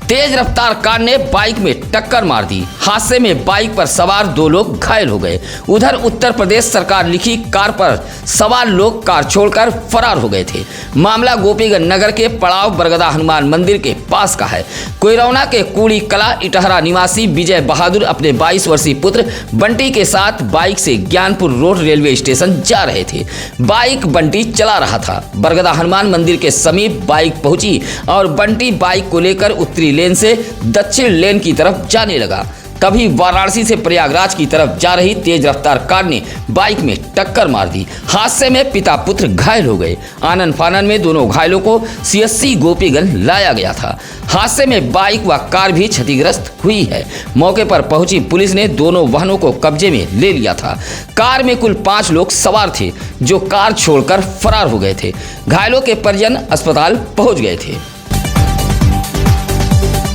तेज रफ्तार कार ने बाइक में टक्कर मार दी। हादसे में बाइक पर सवार 2 लोग घायल हो गए। उधर उत्तर प्रदेश सरकार लिखी कार पर सवार लोग कार छोड़कर फरार हो गए थे। मामला गोपीगंज नगर के पड़ाव बरगदा हनुमान मंदिर के पास का है। कोइरौना के कूड़ी कला इटहरा निवासी विजय बहादुर अपने 22 वर्षीय पुत्र बंटी के साथ बाइक से ज्ञानपुर रोड रेलवे स्टेशन जा रहे थे। बाइक बंटी चला रहा था। बरगदा हनुमान मंदिर के समीप बाइक पहुंची और बंटी बाइक को लेकर उत्तरी लेन से दक्षिण लेन की तरफ जाने लगा। तभी वाराणसी से प्रयागराज की तरफ जा रही तेज रफ्तार कार ने बाइक में टक्कर मार दी। हादसे में पिता पुत्र घायल हो गए। आनन फानन में दोनों घायलों को सीएससी गोपीगंज लाया गया था। हादसे में बाइक व कार भी क्षतिग्रस्त हुई है। मौके पर पहुंची पुलिस ने दोनों वाहनों को कब्जे में ले लिया था। कार में कुल 5 लोग सवार थे जो कार छोड़कर फरार हो गए थे। घायलों के परिजन अस्पताल पहुंच गए थे।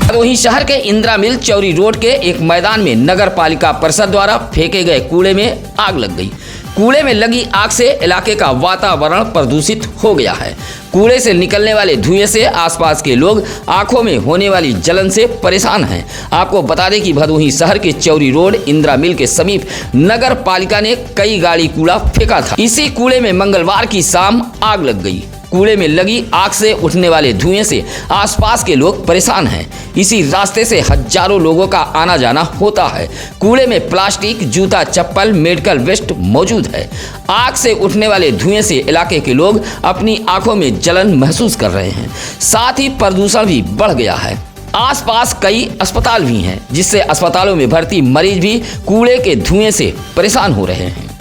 वहीं शहर के इंदिरा मिल चौरी रोड के एक मैदान में नगर पालिका परिषद द्वारा फेंके गए कूड़े में आग लग गई। कूड़े में लगी आग से इलाके का वातावरण प्रदूषित हो गया है। कूड़े से निकलने वाले धुएं से आसपास के लोग आंखों में होने वाली जलन से परेशान हैं। आपको बता दें कि भदोही शहर के चौरी रोड इंदिरा मिल के समीप नगर पालिका ने कई गाड़ी कूड़ा फेंका था। इसी कूड़े में मंगलवार की शाम आग लग गई। कूड़े में लगी आग से उठने वाले धुएं से आसपास के लोग परेशान हैं। इसी रास्ते से हजारों लोगों का आना जाना होता है। कूड़े में प्लास्टिक, जूता, चप्पल, मेडिकल वेस्ट मौजूद है। आग से उठने वाले धुएं से इलाके के लोग अपनी आंखों में जलन महसूस कर रहे हैं। साथ ही प्रदूषण भी बढ़ गया है। आसपास कई अस्पताल भी हैं, जिससे अस्पतालों में भर्ती मरीज भी कूड़े के धुएं से परेशान हो रहे हैं।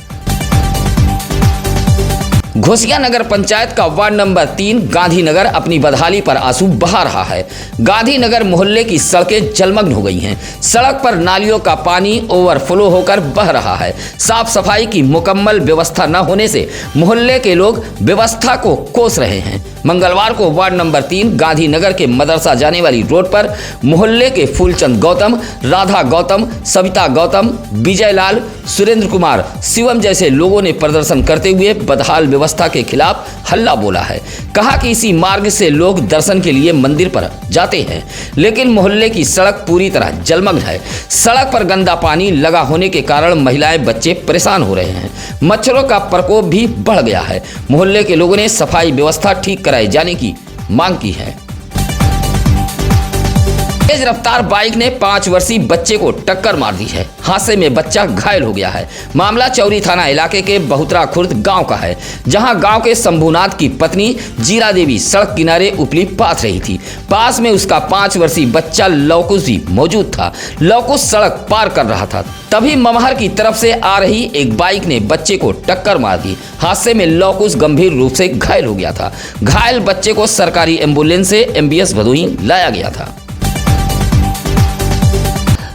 घोसिया नगर पंचायत का वार्ड नंबर 3 गांधीनगर अपनी बदहाली पर आंसू बहा रहा है। गांधीनगर मोहल्ले की सड़कें जलमग्न हो गई हैं। सड़क पर नालियों का पानी ओवरफ्लो होकर बह रहा है। साफ सफाई की मुकम्मल व्यवस्था न होने से मोहल्ले के लोग व्यवस्था को कोस रहे हैं। मंगलवार को वार्ड नंबर 3 गांधीनगर के मदरसा जाने वाली रोड पर मोहल्ले के फूलचंद गौतम, राधा गौतम, सविता गौतम, विजय लाल, सुरेंद्र कुमार, शिवम जैसे लोगों ने प्रदर्शन करते हुए बदहाल व्यवस्था के खिलाफ हल्ला बोला है। कहा कि इसी मार्ग से लोग दर्शन के लिए मंदिर पर जाते हैं, लेकिन मोहल्ले की सड़क पूरी तरह जलमग्न है। सड़क पर गंदा पानी लगा होने के कारण महिलाएं, बच्चे परेशान हो रहे हैं। मच्छरों का प्रकोप भी बढ़ गया है। मोहल्ले के लोगों ने सफाई व्यवस्था ठीक कराए जाने की मांग की है। तेज रफ्तार बाइक ने 5 वर्षीय बच्चे को टक्कर मार दी है। हादसे में बच्चा घायल हो गया है। मामला चौरी थाना इलाके के बहुतरा खुर्द गांव का है, जहां गांव के शंभुनाथ की पत्नी जीरा देवी सड़क किनारे उपली पाथ रही थी। पास में उसका 5 वर्षीय बच्चा लवकुश भी मौजूद था। लवकुश सड़क पार कर रहा था, तभी ममहर की तरफ से आ रही एक बाइक ने बच्चे को टक्कर मार दी। हादसे में लवकुश गंभीर रूप से घायल हो गया था। घायल बच्चे को सरकारी एम्बुलेंस से MBS भदोही लाया गया था।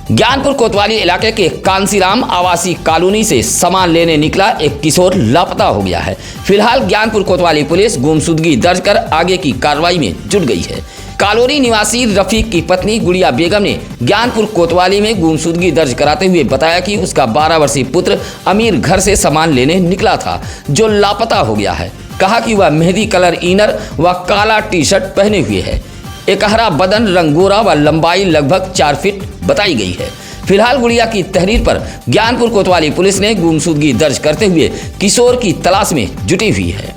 ज्ञानपुर कोतवाली इलाके के कांसीराम आवासीय कॉलोनी से सामान लेने निकला एक किशोर लापता हो गया है। फिलहाल ज्ञानपुर कोतवाली पुलिस गुमशुदगी दर्ज कर आगे की कार्रवाई में जुट गई है। कॉलोनी निवासी रफीक की पत्नी गुड़िया बेगम ने ज्ञानपुर कोतवाली में गुमशुदगी दर्ज कराते हुए बताया कि उसका 12 वर्षीय पुत्र अमीर घर से सामान लेने निकला था, जो लापता हो गया है। कहा कि वह मेहंदी कलर इनर व काला टी-शर्ट पहने हुए है। एकहरा बदन, रंगोरा व लंबाई लगभग 4 फीट बताई गई है। फिलहाल गुड़िया की तहरीर पर ज्ञानपुर कोतवाली पुलिस ने गुमशुदगी दर्ज करते हुए किशोर की तलाश में जुटी हुई है।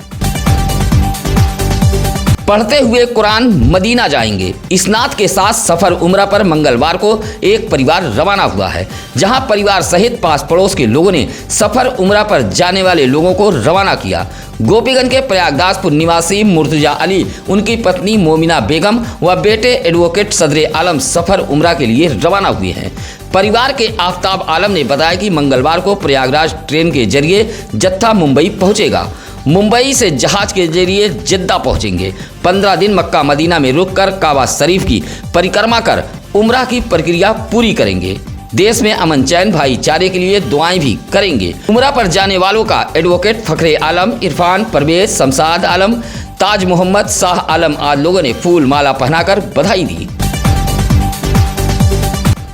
पढ़ते हुए कुरान मदीना जाएंगे। इस्नात के साथ सफर उम्रा पर मंगलवार को एक परिवार रवाना हुआ है, जहां परिवार सहित पास पड़ोस के लोगों ने सफर उम्रा पर जाने वाले लोगों को रवाना किया। गोपीगंज के प्रयागदासपुर निवासी मुर्तजा अली, उनकी पत्नी मोमिना बेगम व बेटे एडवोकेट सदरे आलम सफर उम्रा के लिए रवाना हुए हैं। परिवार के आफ्ताब आलम ने बताया कि मंगलवार को प्रयागराज ट्रेन के जरिए जत्था मुंबई पहुंचेगा। मुंबई से जहाज के जरिए जिद्दा पहुंचेंगे। 15 दिन मक्का मदीना में रुककर काबा शरीफ की परिक्रमा कर उम्रा की प्रक्रिया पूरी करेंगे। देश में अमन चैन भाईचारे के लिए दुआएं भी करेंगे। उम्रा पर जाने वालों का एडवोकेट फखरे आलम, इरफान, परवेज, शमशाद आलम, ताज मोहम्मद, शाह आलम आदि लोगों ने फूल माला पहनाकर बधाई दी।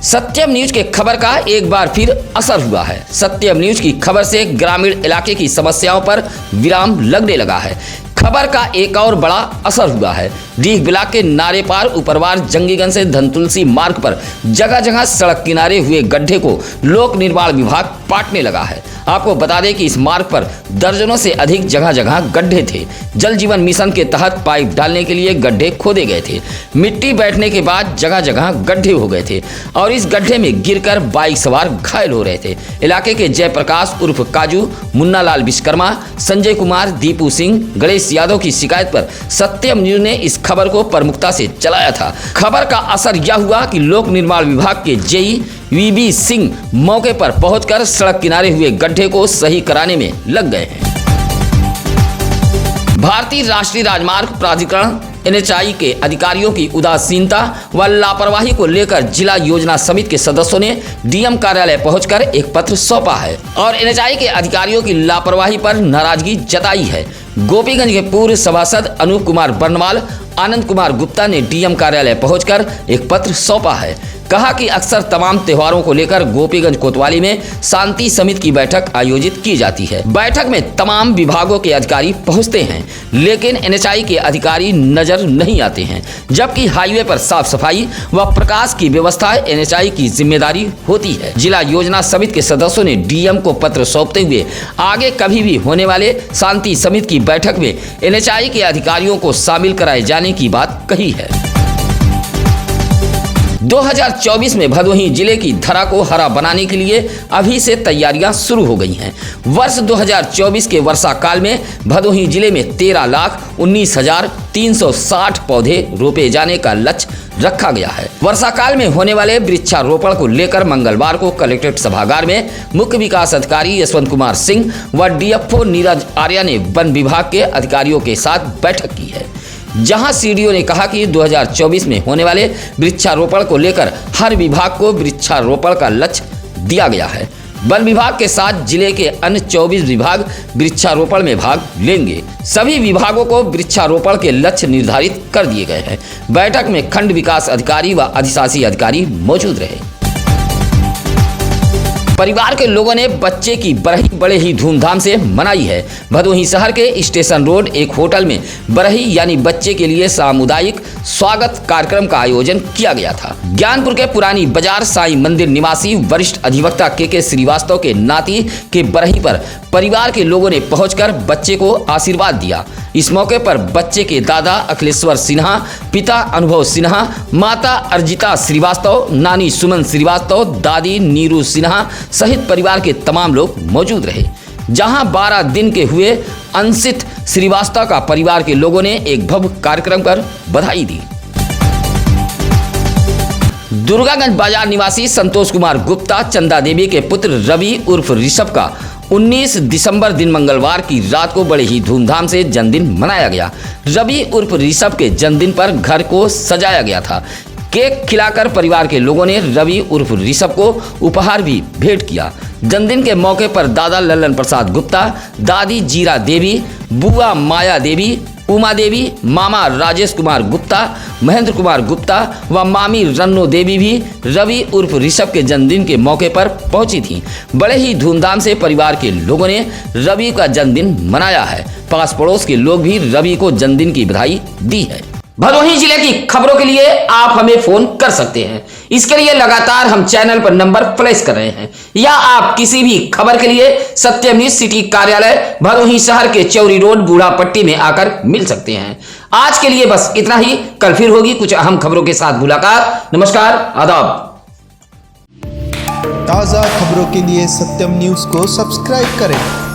सत्यम न्यूज के खबर का एक बार फिर असर हुआ है। सत्यम न्यूज की खबर से ग्रामीण इलाके की समस्याओं पर विराम लगने लगा है। खबर का एक और बड़ा असर हुआ है। डीह ब्लॉक के नारे पार उपरवार जंगीगंज से धनतुलसी मार्ग पर जगह जगह सड़क किनारे हुए गड्ढे को लोक निर्माण विभाग पाटने लगा है। आपको बता दें कि इस मार्ग पर दर्जनों से अधिक जगह जगह गड्ढे थे। जल जीवन मिशन के तहत पाइप डालने के लिए गड्ढे खोदे गए थे। मिट्टी बैठने के बाद जगह जगह गड्ढे हो गए थे और इस गड्ढे में गिरकर बाइक सवार घायल हो रहे थे। इलाके के जयप्रकाश उर्फ काजू, मुन्ना लाल विश्वकर्मा, संजय कुमार, दीपू सिंह, गणेश यादव की शिकायत पर सत्यम न्यूज ने इस खबर को प्रमुखता से चलाया था। खबर का असर यह हुआ कि लोक निर्माण विभाग के जेई वीबी सिंह मौके पर पहुंचकर सड़क किनारे हुए गड्ढे को सही कराने में लग गए हैं। भारतीय राष्ट्रीय राजमार्ग प्राधिकरण NHAI के अधिकारियों की उदासीनता व लापरवाही को लेकर जिला योजना समिति के सदस्यों ने DM कार्यालय पहुंचकर एक पत्र सौंपा है और NHAI के अधिकारियों की लापरवाही पर नाराजगी जताई है। गोपीगंज के पूर्व सभासद अनूप कुमार बर्नवाल, आनंद कुमार गुप्ता ने DM कार्यालय पहुंचकर एक पत्र सौंपा है। कहा कि अक्सर तमाम त्योहारों को लेकर गोपीगंज कोतवाली में शांति समिति की बैठक आयोजित की जाती है। बैठक में तमाम विभागों के अधिकारी पहुंचते हैं, लेकिन NHAI के अधिकारी नजर नहीं आते हैं, जबकि हाईवे पर साफ सफाई व प्रकाश की व्यवस्था NHAI की जिम्मेदारी होती है। जिला योजना समिति के सदस्यों ने DM को पत्र सौंपते हुए आगे कभी भी होने वाले शांति समिति की बैठक में NHAI के अधिकारियों को शामिल कराए जाने की बात कही है। 2024 में भदोही जिले की धरा को हरा बनाने के लिए अभी से तैयारियां शुरू हो गई हैं। वर्ष 2024 के वर्षा काल में भदोही जिले में 13,19,360 पौधे रोपे जाने का लक्ष्य रखा गया है। वर्षा काल में होने वाले वृक्षारोपण को लेकर मंगलवार को कलेक्ट्रेट सभागार में मुख्य विकास अधिकारी यशवंत कुमार सिंह व DFO नीरज आर्या ने वन विभाग के अधिकारियों के साथ बैठक की है, जहां CDO ने कहा कि 2024 में होने वाले वृक्षारोपण को लेकर हर विभाग को वृक्षारोपण का लक्ष्य दिया गया है। वन विभाग के साथ जिले के अन्य 24 विभाग वृक्षारोपण में भाग लेंगे। सभी विभागों को वृक्षारोपण के लक्ष्य निर्धारित कर दिए गए हैं। बैठक में खंड विकास अधिकारी व अधिशासी अधिकारी मौजूद रहे। परिवार के लोगों ने बच्चे की बरही बड़े ही धूमधाम से मनाई है। भदोही शहर के स्टेशन रोड एक होटल में बरही यानी बच्चे के लिए सामुदायिक स्वागत कार्यक्रम का आयोजन किया गया था। ज्ञानपुर के पुरानी बाजार साईं मंदिर निवासी वरिष्ठ अधिवक्ता के श्रीवास्तव के नाती के बरही पर परिवार के लोगों ने पहुंचकर बच्चे को आशीर्वाद दिया। इस मौके पर बच्चे के दादा अखिलेश्वर सिन्हा, पिता अनुभव सिन्हा, माता अर्जिता श्रीवास्तव, नानी सुमन श्रीवास्तव, दादी नीरू सिन्हा सहित परिवार के तमाम लोग मौजूद रहे। जहां 12 दिन के हुए अंशित श्रीवास्तव का परिवार के लोगों ने एक भव्य कार्यक्रम कर बधाई दी। दुर्गागंज बाजार निवासी संतोष कुमार गुप्ता, चंदा देवी के पुत्र रवि उर्फ ऋषभ का 19 दिसंबर दिन मंगलवार की रात को बड़े ही धूमधाम से जन्मदिन मनाया गया। रवि उर्फ ऋषभ के जन्मदिन पर घर को सजाया गया था। केक खिलाकर परिवार के लोगों ने रवि उर्फ ऋषभ को उपहार भी भेंट किया। जन्मदिन के मौके पर दादा लल्लन प्रसाद गुप्ता, दादी जीरा देवी, बुआ माया देवी, उमा देवी, मामा राजेश कुमार गुप्ता, महेंद्र कुमार गुप्ता व मामी रन्नो देवी भी रवि उर्फ ऋषभ के जन्मदिन के मौके पर पहुंची थी। बड़े ही धूमधाम से परिवार के लोगों ने रवि का जन्मदिन मनाया है। पास पड़ोस के लोग भी रवि को जन्मदिन की बधाई दी है। भदोही जिले की खबरों के लिए आप हमें फोन कर सकते हैं। इसके लिए लगातार हम चैनल पर नंबर फ्लैश कर रहे हैं, या आप किसी भी खबर के लिए सत्यम न्यूज सिटी कार्यालय भदोही शहर के चौरी रोड बूढ़ा पट्टी में आकर मिल सकते हैं। आज के लिए बस इतना ही। कल फिर होगी कुछ अहम खबरों के साथ मुलाकात। नमस्कार, आदाब। ताज़ा खबरों के लिए सत्यम न्यूज को सब्सक्राइब करें